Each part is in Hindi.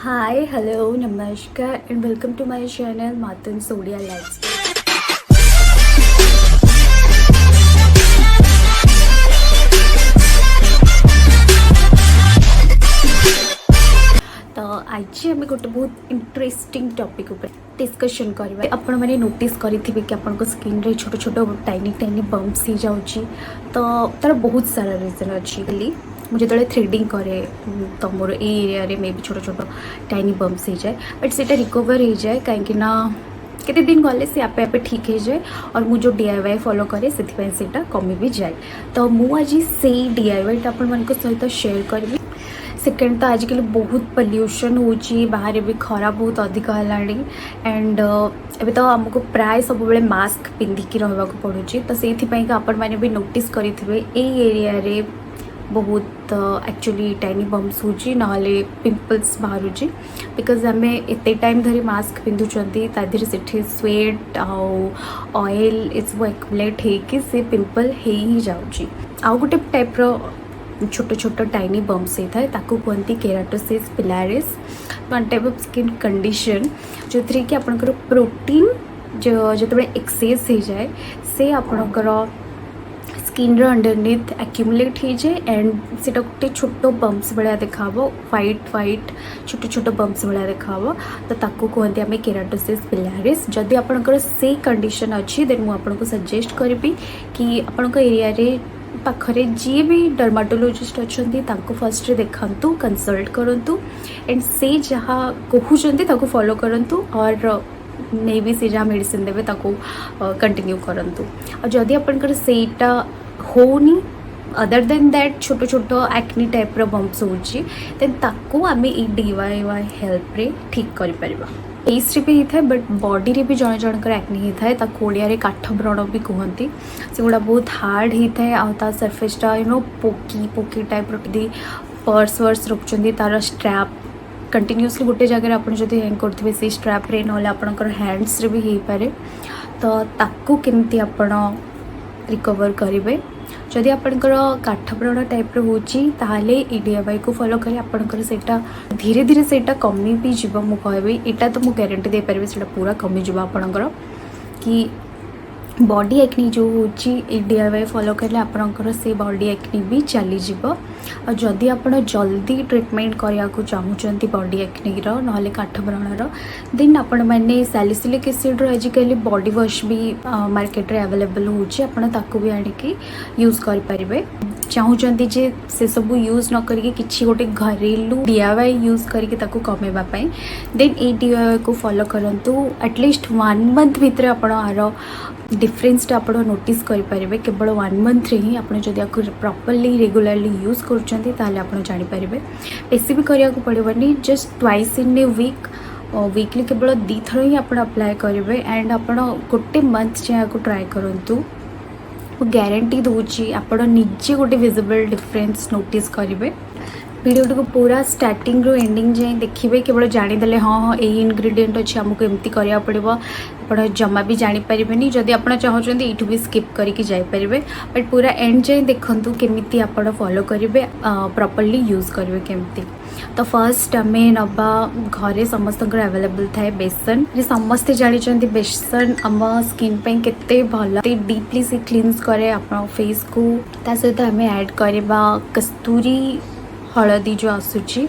Hi, hello, namaskar, and welcome to my channel Matun Sodia Lifestyle. तो आज आम गोटे बहुत इंटरेस्टिंग टॉपिक ऊपर डिस्कशन करवा। आपण मैंने नोटिस करेंगे कि आपन स्किन रे छोट छोट टाइनी टाइनी बम्प्स हो जाऊँगी। तो तार बहुत सारा रीजन अच्छी। मुझे जो थ्रेडिंग करे तो मोर एरिया रे मे भी छोट छोट टाइनी बम्प्स हो जाए, बट से रिकवर हो जाए कहीं केते दिन गले से आपे आपे ठीक हो जाए। और मुझे जो DIY फॉलो करे से कमी भी जाए। तो मुझे से DIY अपन मान सहित शेयर करी। सेकेंड तो आजिकल बहुत पॉल्यूशन होची, बाहर भी खरा बहुत अधिक है एंड एबे तो हमको प्राय सब बेले मास्क पिंधिकी रहा पड़ुची। तो से आपण मैंने भी नोटिस करेंगे ए एरिया रे बहुत एक्चुअली टाइनी बम्प्स होची नाले पिंपल्स बाहर बिकॉज आम एत टाइम धरी मास्क पिंधुचंती तादिर से स्वेट ऑयल एसबू एक्युमुलेट होकि से पिंपल हो ही जाऊँगी। आउ गोटे टाइप्र छोट छोट टाइनी बम्प्स होता है ताकू कहती keratosis pilaris, one type of skin condition जो थी कि आपंकर प्रोटीन जो एक्सेस हो जाए से आपंकर स्किन रो अंडरनीथ एक्युमुलेट हो जाए एंड से गोटे छोट बम्प्स भाया देखा व्हाइट व्हाइट छोट छोट बम्प्स भाया देखा। तो ताकू कहते आम केराटोसिस पिलारिस। जदि आपंकर से कंडीशन अच्छी देन मुझे सजेस्ट करी कि आपण एरिया रे पाखरे जी भी डर्माटोलोजिस्ट अच्छा फर्स्ट देखु कंसल्ट करूँ एंड से जहाँ कहते फॉलो करूँ और मे बी से जहाँ मेडिसिन देवे कंटिन्यू करूँ। और जदि आपंकर सेटा होनी अदर देन दैट छोट छोट एक्नी टाइप्र बम्प्स होची देन ताकू आम ये DIY हेल्प रे ठीक कर पारिबा। फेस रे भी होता है बट बॉडी रे भी जन जनकर एक्नी होता है ओडिया रे काठ व्रण भी कहती। से गुड़ा बहुत हार्ड होता है आ सरफेसटा पोकी पोकी टाइप री पर्स वर्स रखुच्च तार स्ट्रैप कंटिन्यूअसली गोटे जगह आप हैंग करेंगे से स्ट्रैप रे ना आपंकर हैंड्स रे भी हो पारे। तो ताकू केमती आपण रिकवर करेंगे जदि आपंकर काठ व्रण टाइप होची ताहले DIY को फॉलो करें आपंकर सेटा धीरे धीरे सेटा कमी भी जीव। मु कहबी एटा तो मु गारंटी दे पारिबे सेटा पूरा कमी जीव आपंकर कि बॉडी एक्नी जो होची DIY फॉलो करें आपंकर से बॉडी एक्नी भी चली जीव। और जदि आप जल्दी ट्रिटमेंट करने को चाहूँगी बॉडी एक्नी ना काठ व्रणर देन आपण मैंने सैलिसिलिक एसिड आजिकल बॉडी वॉश भी मार्केट रे अवेलेबल होची आपको भी आनिकी यूज करें। चाहूँगी जे से सब यूज न करके किसी गोटे घरेलू DIY यूज करके कमेवाई देन ए DIY को फॉलो करूँ एटलिस्ट 1 मंथ भितर आप डिफरेंसटा आप नोटिस करेंगे। केवल 1 मंथ रे ही आप प्रॉपर्ली रेगुलरली यूज करेंगे बेसी भी करने को पड़ोनी just twice in a week weekly केवल 2 थर ही आप अप्लाई करेंगे एंड आप गोटे मंथ जाए ट्राए करूँ गारंटी दूची आप निजे गोटे विजिबल डिफरेंस नोटिस करेंगे। वीडियो को पूरा स्टार्टिंग रो एंडिंग जाए देखिए केवल जानीदे हाँ हाँ यही इनग्रेडिएंट अच्छे आमको एमती करा पड़ो आप जमा भी जानीपारे जदि आप चाहते ये भी स्किप करके जापर बट पूरा एंड जाए देखूँ केमी आप फॉलो करेंगे प्रॉपर्ली यूज करेंगे केमती। तो फर्स्ट आम नवा घरे समस्त अवेलेबल थाए बेसन समस्ते जानते बेसन आम स्किन केते भल डीपली से क्लीन्स करे आप फेस को सहित आम ऐड करवा कस्तूरी हलदी जो आसूची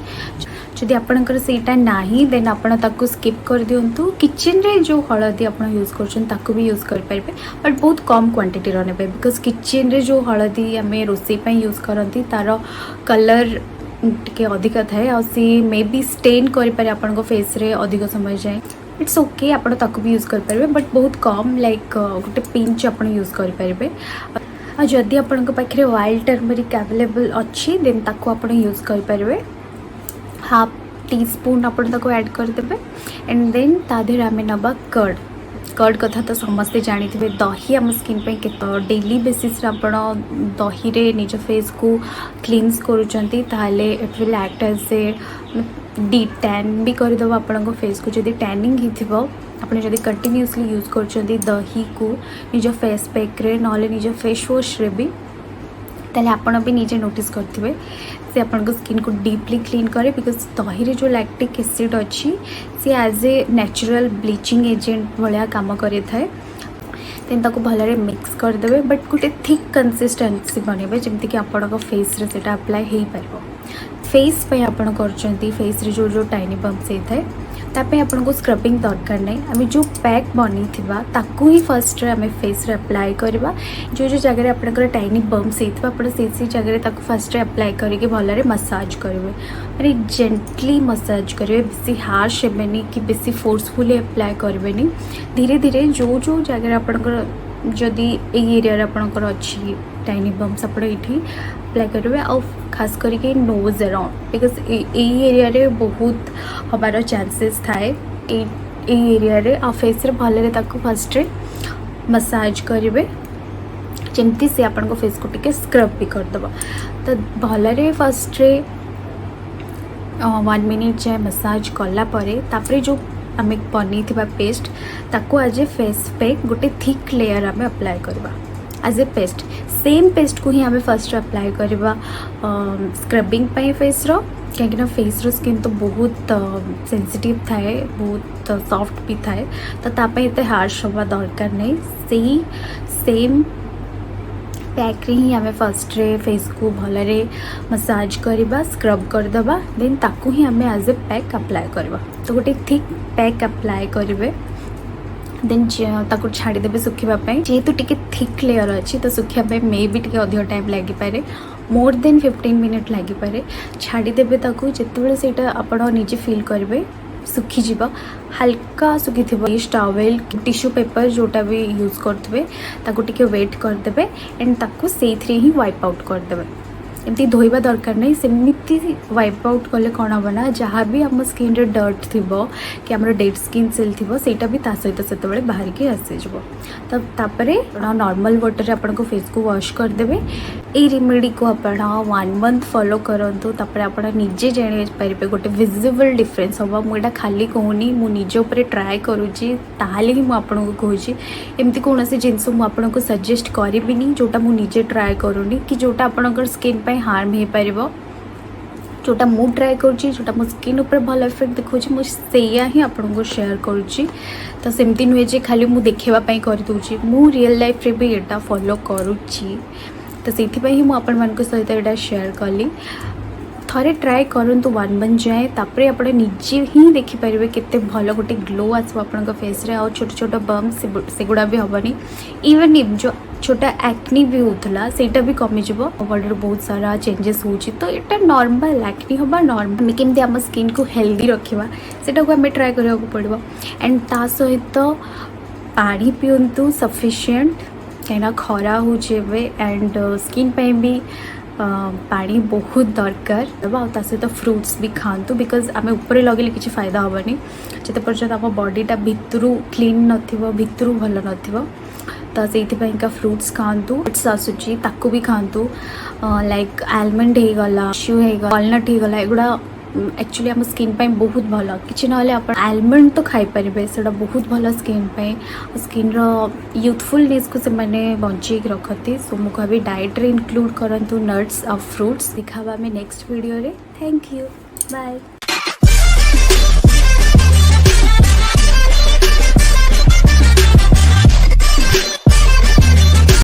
जदि आपणकर सेटा नाही देन आपण ताको स्किप कर दियंतु। किचन रे जो हलदी आप यूज करछन ताको भी यूज कर पारिबे बट बहुत कम क्वांटिटी रो नेबे बिकॉज किचन रे जो हलदी आमे रोसे पई यूज करंती तार कलर टिके अधिक थाए आ सी मे बी स्टेन करि पारे आपन फेस रे अधिक समय जाए। इट्स ओके आपण ताको भी यूज कर पारिबे बट बहुत कम लाइक गोटे पिंच आपण यूज कर पारिबे। और जदि आपण पाखे वाइल्ड टर्मरिक अवेलेबल अच्छी देन ताको आपण यूज करें 1/2 टीस्पून आपण ऐड करदे एंड देन तादेर आम नवा कर्ड कथा तो समस्ते जानी दही आम स्किन पे डेली बेसिस आप दही रे निज फेस को क्लीन्स करुँच it will act as a de tan भी करदेव आपण फेस को जदि टैनिंग हो आप जब कंटिन्यूअसली यूज कर दही को निज फेस पैक रे ना निज फेस वॉश रे भी ताले आपण भी निजे नोटिस करथिबे से आपन स्किन को डीपली क्लीन करे बिकॉज दही रे जो लैक्टिक एसिड अच्छी सी as a natural bleaching agent भाया काम करे थाए। देन ताको भलरे मिक्स करदेवे बट गोटे थिक कंसिस्टेंसी बनइबे जमती कि आपन फेस रे सेटा अप्लाई हेई परबो। फेस पे आपन करचंती फेस रे जो जो टाइनी बम्प्स होता तापे आपन को स्क्रबिंग दरकार नहीं। आम जो पैक बनी थिबा ताकू ही फर्स्ट रे आम फेस रे अप्लाई करबा। जो जो जगह आपन टाइनी बम्प्स होता आप से जगह ताकू फर्स्ट रे अप्लाई करके भलरे मसाज करेंगे अरे जेंटली मसाज करेंगे बेसी हार्श हेबेनी कि बेसी फोर्सफुली अप्लाई करेंगे। धीरे धीरे जो जो जगह आपन जदि एरिया आपंकर अच्छी टाइनी बम्प्स आप अप्लाई करेंगे आ खास करके नोज अराउंड बिकज एरिया रे बहुत हमार चांसेस थाए एरिया रे आ फेस रे भलरे ताकू फर्स्ट रे मसाज करेंगे जमती से आपन को फेस को टिके स्क्रब भी करदब। तो भलरे फर्स्ट रे 1 मिनिट जाए मसाज कला परे तापरे जो आम बनी थी पेस्ट ताको आज ए फेस पे गोटे थिक लेयर आम अप्लाई करवा as a paste. Same paste को ही आम फर्स्ट अप्लाई करवा स्क्रबिंग पे फेस रो कहीं फेस रो स्किन तो बहुत सेंसिटिव थाए बहुत सॉफ्ट भी थाए तो तापाई एते हार्श हवा दरकार नहीं। सही सेम पैक रे ही आम फर्स्ट रे फेस को भलरे मसाज करवा स्क्रब करदबा देन ताकू ही आम एज ए पैक अप्लाई करवा। तो गोटे थिक पैक अप्लाई करेंगे देन ताकू छाड़ीदेवे सुखापी जेहेतु टिके थिक लेयर अच्छी तो सुखापी मे भी टिके अधिक टाइम लगिपारे मोर देन 15 मिनिट लगिपारे। छाड़ीदेवे ताकू जितेबाला सेटा आपण निजे फील करेंगे सुखीज हल्का सुखी थी टॉवेल टिश्यू पेपर जोटा भी यूज करेंगे ताकू टिके वेट करदे एंड ताकू से ही वाइप आउट करदे। एमती धोइबा दरकार नहीं सेमती वाइप आउट कले कौन हम ना जहाँ भी आम स्किन रे डर्ट थी कि आम डेड स्किन सेल थी सेटा भी ता सहित से बाहर के आसीज। तो तापरे नॉर्मल वाटर आपन को फेस को वॉश करदेवे। ये रेमेडी को आप 1 मंथ फॉलो करंतु तापरे आपन निजे जानि पारिबे गोटे विजिबल डिफरेंस होबा। मुझे खाली कहूनी मु निज ऊपर ट्राए करूची ताहले ही मु आपन को कहूची एमती कौन से जिनस मु आपन को सजेस्ट करिबिनी जोटा मु निजे ट्राए करूनी कि जोटा आपन स्किन हार्म हो पार जोटा मु ट्राए करुँची जोटा मो स्किन ऊपर भल इफेक्ट देखा मुझे ही आपको शेयर करुँची। तो सेमती नुहे जे खाली मु देखेवाई करदे मु रियल लाइफ रे भी एटा फॉलो करुँची। तो से ही मुझे सहित यहाँ शेयर कली थरे ट्राए करंतु 1 मंथ जाए तापरे आप निजे ही देखिपारे केते भल गोटे ग्लो आसो आपन फेस रे। आ छोट छोट बम्स सेगुड़ा भी हेनी इवन इफ जो छोटा एक्नी भी होता सेटा भी कमिज बॉडी बहुत सारा चेंजेस हो। तो यहाँ नॉर्मल एक्नी हवा नॉर्मल केमती आम स्किन को हेल्दी रखा सेटा को आम ट्राए करा पड़ो एंड ता सहित पानी पिंतु सफिशिएंट कहीं खरा हो एंड स्किन पे भी पानी बहुत दरकार सहित फ्रूट्स भी खातु बिकज आम ऊपर लगे किसी फायदा हेनी जिते पर्यटन आम बॉडीटा भितर क्लीन भितर भल न तो से फ्रूट्स खातु फ्रूट्स आसूची ताकू भी खातु लाइक आलमंड हो गला शू हो वालनट हो गला एगुड़ा एक्चुअली आम स्किन पे बहुत भल कि ना आप आलमंड तो खाई पारे से बहुत भल स्किन पे स्किन यूथफुलनेस को से बचे रखती। सो मुझे डाइट रे इंक्लूड करंतु नट्स और फ्रूट्स दिखावा में नेक्स्ट वीडियो रे। Thank you bye.